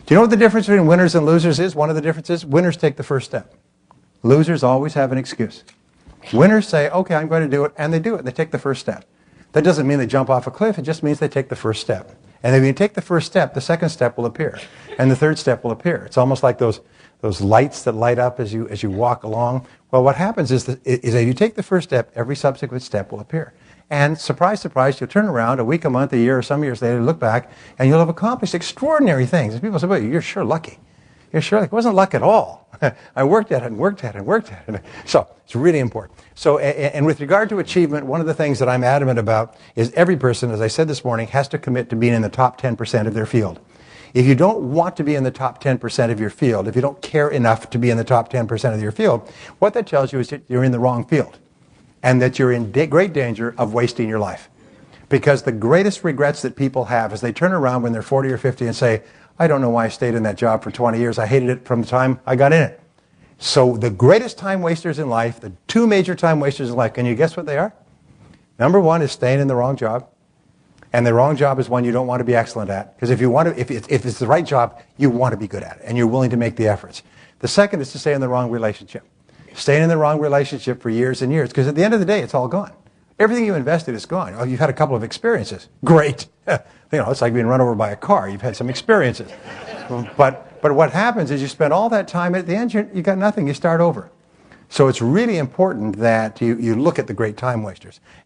Do you know what the difference between winners and losers is? One of the differences, winners take the first step. Losers always have an excuse. Winners say, okay, I'm going to do it, and they do it. They take the first step. That doesn't mean they jump off a cliff. It just means they take the first step. And if you take the first step, the second step will appear, and the third step will appear. It's almost like those lights that light up as you walk along. Well, what happens is that if you take the first step, every subsequent step will appear. And surprise, surprise, you'll turn around a week, a month, a year, or some years later, look back, and you'll have accomplished extraordinary things. And people say, well, you're sure lucky. You're sure lucky. It wasn't luck at all. I worked at it and worked at it and worked at it. So it's really important. So, and with regard to achievement, one of the things that I'm adamant about is every person, as I said this morning, has to commit to being in the top 10% of their field. If you don't want to be in the top 10% of your field, if you don't care enough to be in the top 10% of your field, what that tells you is that you're in the wrong field and that you're in great danger of wasting your life. Because the greatest regrets that people have is they turn around when they're 40 or 50 and say, I don't know why I stayed in that job for 20 years. I hated it from the time I got in it. So the greatest time wasters in life, the two major time wasters in life, can you guess what they are? Number one is staying in the wrong job. And the wrong job is one you don't want to be excellent at. Because if it's the right job, you want to be good at it. And you're willing to make the efforts. The second is to stay in the wrong relationship. Staying in the wrong relationship for years and years. Because at the end of the day, it's all gone. Everything you invested is gone. Oh, you've had a couple of experiences. Great. It's like being run over by a car. You've had some experiences. But what happens is you spend all that time, at the end you got nothing. You start over. So it's really important that you look at the great time wasters.